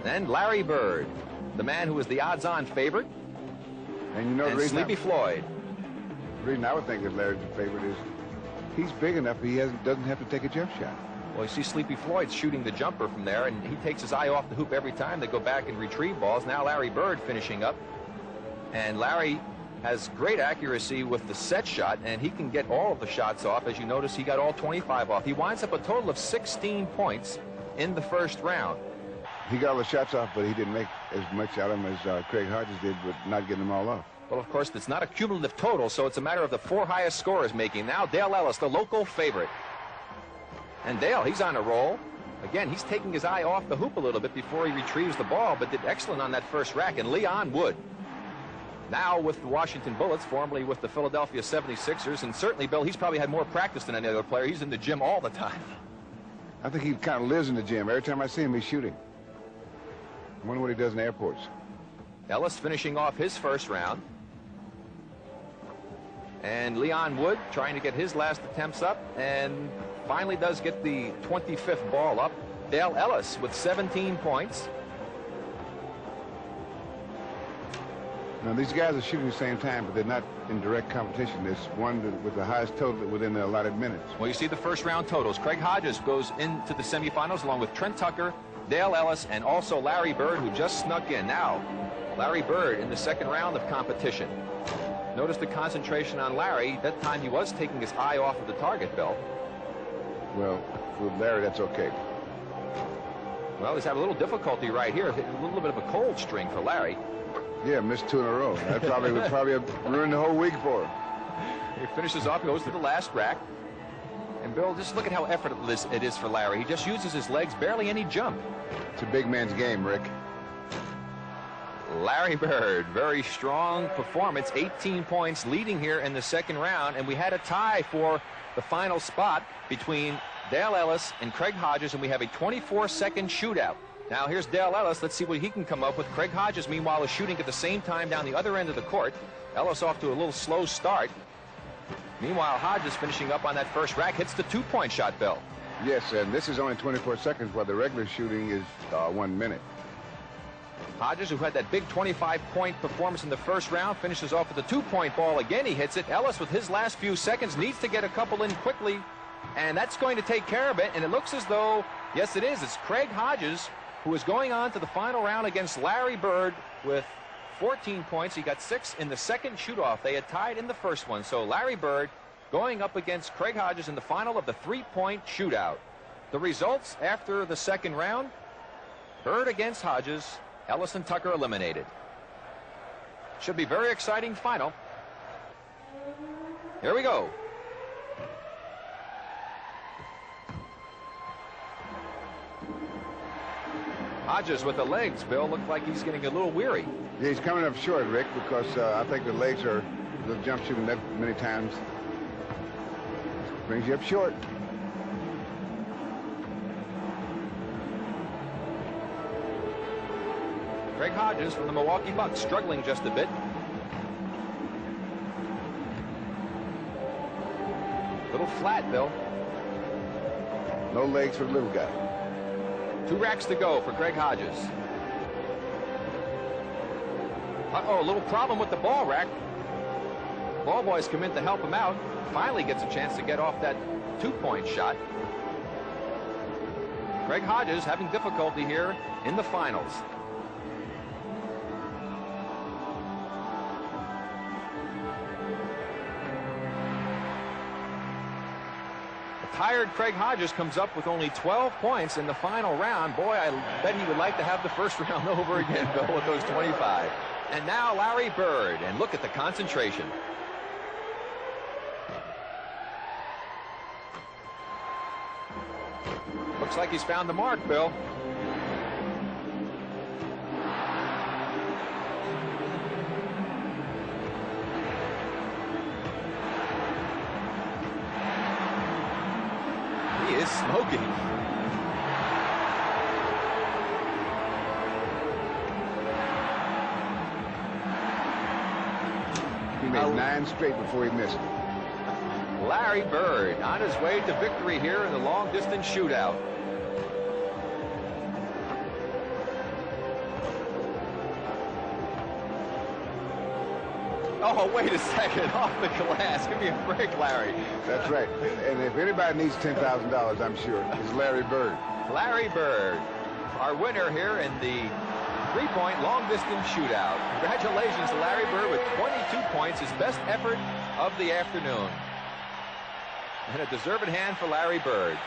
Then Larry Bird, the man who was the odds-on favorite. And you know the reason Sleepy Floyd. The reason I would think that Larry's the favorite is he's big enough he doesn't have to take a jump shot. Well, you see Sleepy Floyd shooting the jumper from there, and he takes his eye off the hoop every time they go back and retrieve balls. Now Larry Bird finishing up. And Larry has great accuracy with the set shot, and he can get all of the shots off. As you notice, he got all 25 off. He winds up a total of 16 points in the first round. He got all the shots off, but he didn't make as much out of them as Craig Hodges did, but not getting them all off. Well, of course, it's not a cumulative total, so it's a matter of the 4 highest scorers making. Now Dale Ellis, the local favorite. And Dale, he's on a roll. Again, he's taking his eye off the hoop a little bit before he retrieves the ball, but did excellent on that first rack. And Leon Wood, now with the Washington Bullets, formerly with the Philadelphia 76ers, and certainly, Bill, he's probably had more practice than any other player. He's in the gym all the time. I think he kind of lives in the gym. Every time I see him, he's shooting. I wonder what he does in airports. Ellis finishing off his first round. And Leon Wood trying to get his last attempts up, and finally does get the 25th ball up. Dale Ellis with 17 points. Now, these guys are shooting at the same time, but they're not in direct competition. There's one with the highest total within the allotted minutes. Well, you see the first round totals. Craig Hodges goes into the semifinals along with Trent Tucker, Dale Ellis, and also Larry Bird, who just snuck in. Now, Larry Bird in the second round of competition. Notice the concentration on Larry. That time he was taking his eye off of the target, Bill. Well, with Larry, that's okay. Well, he's having a little difficulty right here. A little bit of a cold string for Larry. Yeah, missed 2 in a row. That probably would have ruined the whole week for him. He finishes off, goes to the last rack. And Bill, just look at how effortless it is for Larry. He just uses his legs, barely any jump. It's a big man's game, Rick. Larry Bird, very strong performance, 18 points, leading here in the second round, and we had a tie for the final spot between Dale Ellis and Craig Hodges, and we have a 24-second shootout. Now here's Dale Ellis. Let's see what he can come up with. Craig Hodges, meanwhile, is shooting at the same time down the other end of the court. Ellis off to a little slow start. Meanwhile, Hodges finishing up on that first rack, hits the 2-point shot, Bill. Yes, and this is only 24 seconds, while the regular shooting is 1 minute. Hodges, who had that big 25-point performance in the first round, finishes off with a 2-point ball. Again, he hits it. Ellis, with his last few seconds, needs to get a couple in quickly, and that's going to take care of it. And it looks as though, yes, it is. It's Craig Hodges, who is going on to the final round against Larry Bird with 14 points. He got 6 in the second shoot-off. They had tied in the first one. So Larry Bird going up against Craig Hodges in the final of the 3-point shootout. The results after the second round: Bird against Hodges, Ellis and Tucker eliminated. Should be very exciting final. Here we go. Hodges with the legs, Bill, looked like he's getting a little weary. Yeah, he's coming up short, Rick, because I think the legs are the jump shooting that many times. Brings you up short. Craig Hodges from the Milwaukee Bucks struggling just a bit. Little flat, Bill. No legs for the little guy. 2 racks to go for Craig Hodges. Uh-oh, a little problem with the ball rack. Ball boys come in to help him out. Finally gets a chance to get off that 2-point shot. Craig Hodges having difficulty here in the finals. Tired Craig Hodges comes up with only 12 points in the final round. Boy, I bet he would like to have the first round over again, Bill, with those 25. And now Larry Bird, and look at the concentration. Looks like he's found the mark, Bill. He is smoking. He made 9 straight before he missed. Larry Bird on his way to victory here in the long-distance shootout. Oh, wait a second. Off the glass. Give me a break, Larry. That's right. And if anybody needs $10,000, I'm sure, it's Larry Bird. Larry Bird, our winner here in the three-point long-distance shootout. Congratulations to Larry Bird with 22 points, his best effort of the afternoon. And a deserved hand for Larry Bird.